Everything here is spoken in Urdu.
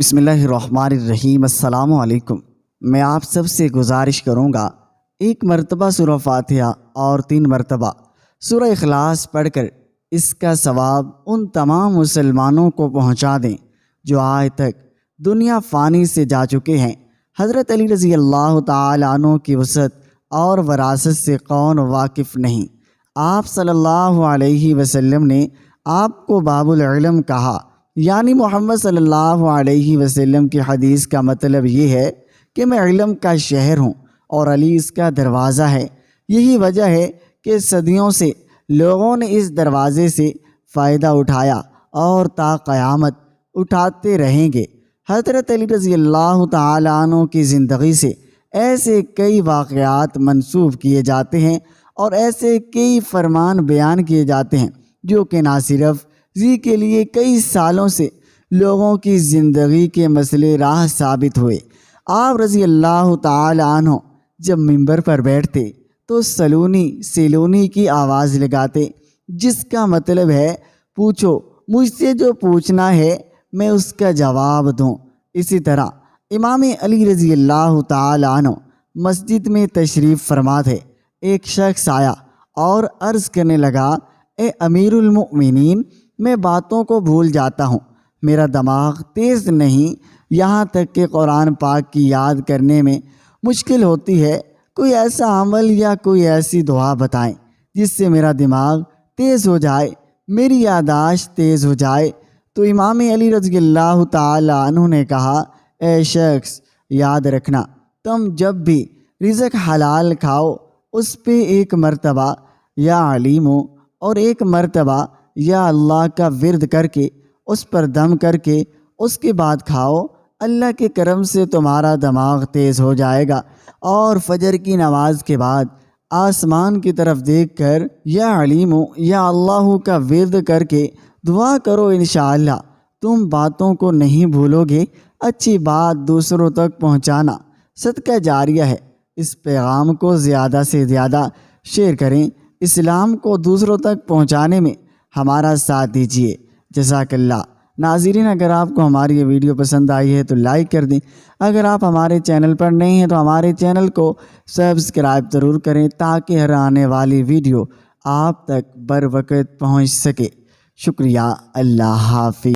بسم اللہ الرحمن الرحیم۔ السلام علیکم۔ میں آپ سب سے گزارش کروں گا ایک مرتبہ سورہ فاتحہ اور 3 مرتبہ سورہ اخلاص پڑھ کر اس کا ثواب ان تمام مسلمانوں کو پہنچا دیں جو آج تک دنیا فانی سے جا چکے ہیں۔ حضرت علی رضی اللہ تعالیٰ عنہ کی وسعت اور وراثت سے کون واقف نہیں۔ آپ صلی اللہ علیہ وسلم نے آپ کو باب العلم کہا، یعنی محمد صلی اللہ علیہ وسلم کی حدیث کا مطلب یہ ہے کہ میں علم کا شہر ہوں اور علی اس کا دروازہ ہے۔ یہی وجہ ہے کہ صدیوں سے لوگوں نے اس دروازے سے فائدہ اٹھایا اور تا قیامت اٹھاتے رہیں گے۔ حضرت علی رضی اللہ تعالیٰ عنہ کی زندگی سے ایسے کئی واقعات منسوب کیے جاتے ہیں اور ایسے کئی فرمان بیان کیے جاتے ہیں جو کہ نہ صرف کے لیے کئی سالوں سے لوگوں کی زندگی کے مسئلے راہ ثابت ہوئے۔ آپ رضی اللہ تعالی عنہ جب منبر پر بیٹھتے تو سلونی کی آواز لگاتے، جس کا مطلب ہے پوچھو، مجھ سے جو پوچھنا ہے میں اس کا جواب دوں۔ اسی طرح امام علی رضی اللہ تعالی عنہ مسجد میں تشریف فرما تھے۔ ایک شخص آیا اور عرض کرنے لگا، اے امیر المؤمنین، میں باتوں کو بھول جاتا ہوں، میرا دماغ تیز نہیں، یہاں تک کہ قرآن پاک کی یاد کرنے میں مشکل ہوتی ہے۔ کوئی ایسا عمل یا کوئی ایسی دعا بتائیں جس سے میرا دماغ تیز ہو جائے، میری یادداشت تیز ہو جائے۔ تو امام علی رضی اللہ تعالی عنہ نے کہا، اے شخص، یاد رکھنا، تم جب بھی رزق حلال کھاؤ اس پہ 1 مرتبہ یا علیمو اور 1 مرتبہ یا اللہ کا ورد کر کے اس پر دم کر کے اس کے بعد کھاؤ۔ اللہ کے کرم سے تمہارا دماغ تیز ہو جائے گا، اور فجر کی نماز کے بعد آسمان کی طرف دیکھ کر یا علیم یا اللہ کا ورد کر کے دعا کرو، انشاءاللہ تم باتوں کو نہیں بھولو گے۔ اچھی بات دوسروں تک پہنچانا صدقہ جاریہ ہے۔ اس پیغام کو زیادہ سے زیادہ شیئر کریں۔ اسلام کو دوسروں تک پہنچانے میں ہمارا ساتھ دیجیے۔ جزاک اللہ۔ ناظرین، اگر آپ کو ہماری یہ ویڈیو پسند آئی ہے تو لائک کر دیں۔ اگر آپ ہمارے چینل پر نئے ہیں تو ہمارے چینل کو سبسکرائب ضرور کریں تاکہ ہر آنے والی ویڈیو آپ تک بر وقت پہنچ سکے۔ شکریہ۔ اللہ حافظ۔